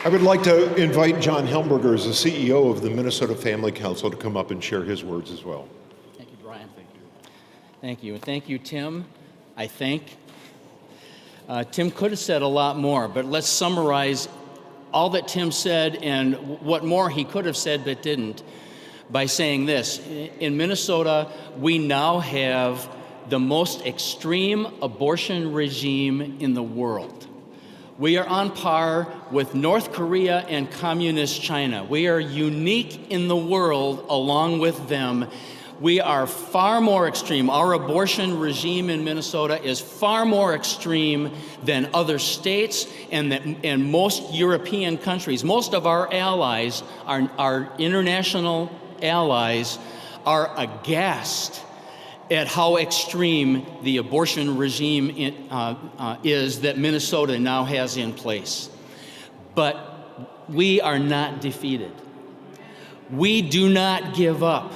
I would like to invite John Helmberger, as the CEO of the Minnesota Family Council, to come up and share his words as well. Thank you, Brian. Thank you. And thank you, Tim. I think Tim could have said a lot more, but let's summarize all that Tim said and what more he could have said but didn't by saying this. In Minnesota, we now have the most extreme abortion regime in the world. We are on par with North Korea and Communist China. We are unique in the world along with them. We are far more extreme. Our abortion regime in Minnesota is far more extreme than other states and most European countries. Most of our allies, our international allies, are aghast at how extreme the abortion regime is that Minnesota now has in place. But we are not defeated. We do not give up,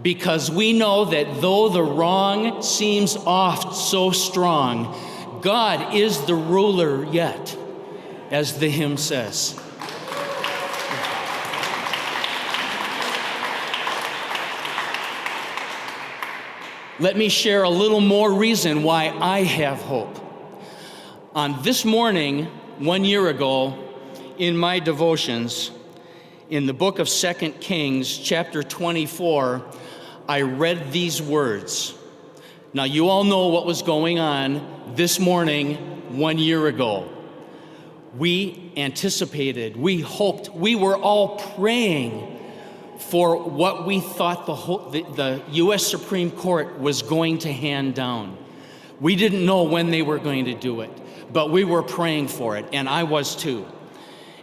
because we know that though the wrong seems oft so strong, God is the ruler yet, as the hymn says. Let me share a little more reason why I have hope. On this morning, 1 year ago, in my devotions, in the book of 2 Kings, chapter 24, I read these words. Now, you all know what was going on this morning 1 year ago. We anticipated, we hoped, we were all praying for what we thought the U.S. Supreme Court was going to hand down. We didn't know when they were going to do it, but we were praying for it, and I was too.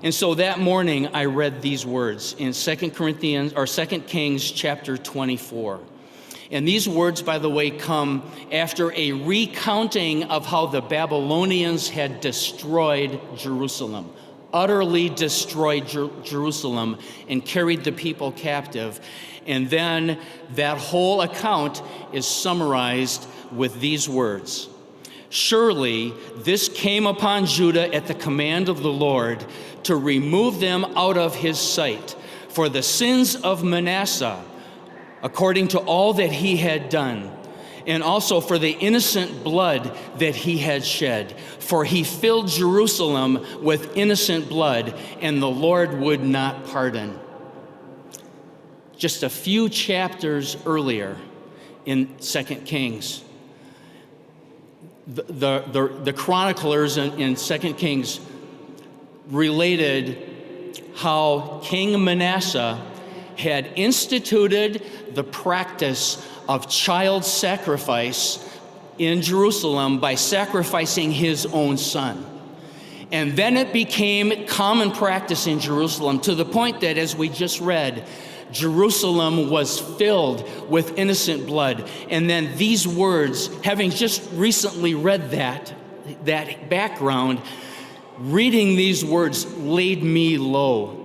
And so that morning, I read these words in 2 Kings chapter 24. And these words, by the way, come after a recounting of how the Babylonians had destroyed Jerusalem, utterly destroyed Jerusalem and carried the people captive. And then that whole account is summarized with these words. Surely this came upon Judah at the command of the Lord to remove them out of his sight for the sins of Manasseh, according to all that he had done, and also for the innocent blood that he had shed. For he filled Jerusalem with innocent blood, and the Lord would not pardon. Just a few chapters earlier in 2 Kings, the chroniclers in 2 Kings related how King Manasseh had instituted the practice of child sacrifice in Jerusalem by sacrificing his own son. And then it became common practice in Jerusalem to the point that, as we just read, Jerusalem was filled with innocent blood. And then these words, having just recently read that background, reading these words laid me low.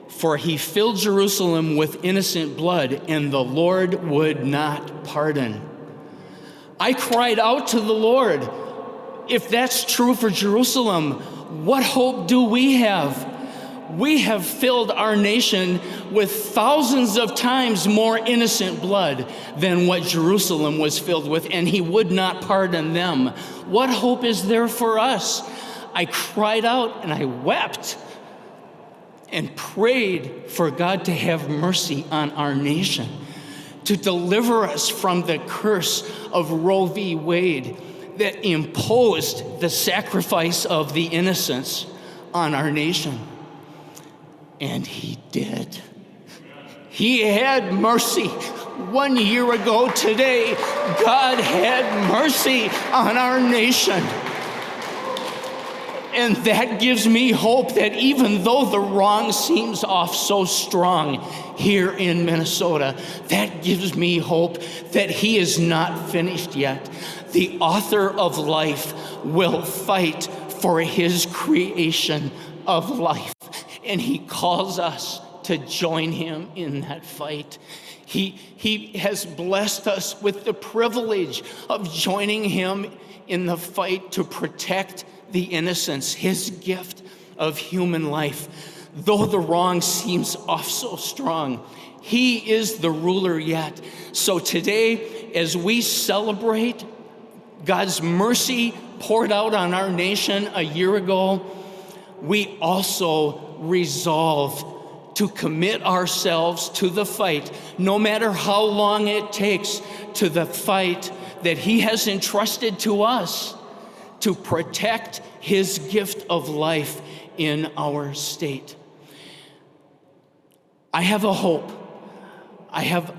For he filled Jerusalem with innocent blood, and the Lord would not pardon. I cried out to the Lord, if that's true for Jerusalem, what hope do we have? We have filled our nation with thousands of times more innocent blood than what Jerusalem was filled with, and he would not pardon them. What hope is there for us? I cried out and I wept and prayed for God to have mercy on our nation, to deliver us from the curse of Roe v. Wade that imposed the sacrifice of the innocents on our nation. And he did. He had mercy. 1 year ago today, God had mercy on our nation. And that gives me hope that even though the wrong seems off so strong here in Minnesota, that gives me hope that he is not finished yet. The author of life will fight for his creation of life, and he calls us to join him in that fight. He has blessed us with the privilege of joining him in the fight to protect the innocents, his gift of human life. Though the wrong seems off so strong, he is the ruler yet. So today, as we celebrate God's mercy poured out on our nation a year ago, we also resolve to commit ourselves to the fight, no matter how long it takes, to the fight that he has entrusted to us to protect his gift of life in our state. I have a hope. I have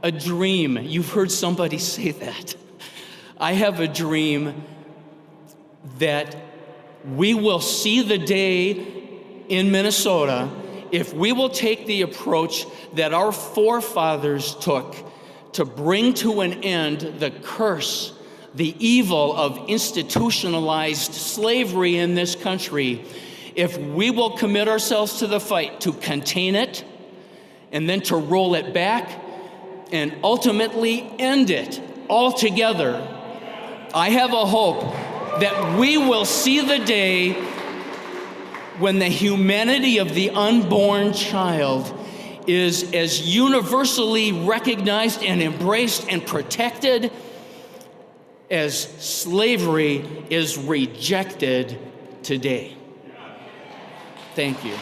a dream. You've heard somebody say that. I have a dream that we will see the day in Minnesota if we will take the approach that our forefathers took to bring to an end the curse, the evil of institutionalized slavery in this country. If we will commit ourselves to the fight to contain it and then to roll it back and ultimately end it altogether, I have a hope that we will see the day when the humanity of the unborn child is as universally recognized and embraced and protected as slavery is rejected today. Thank you.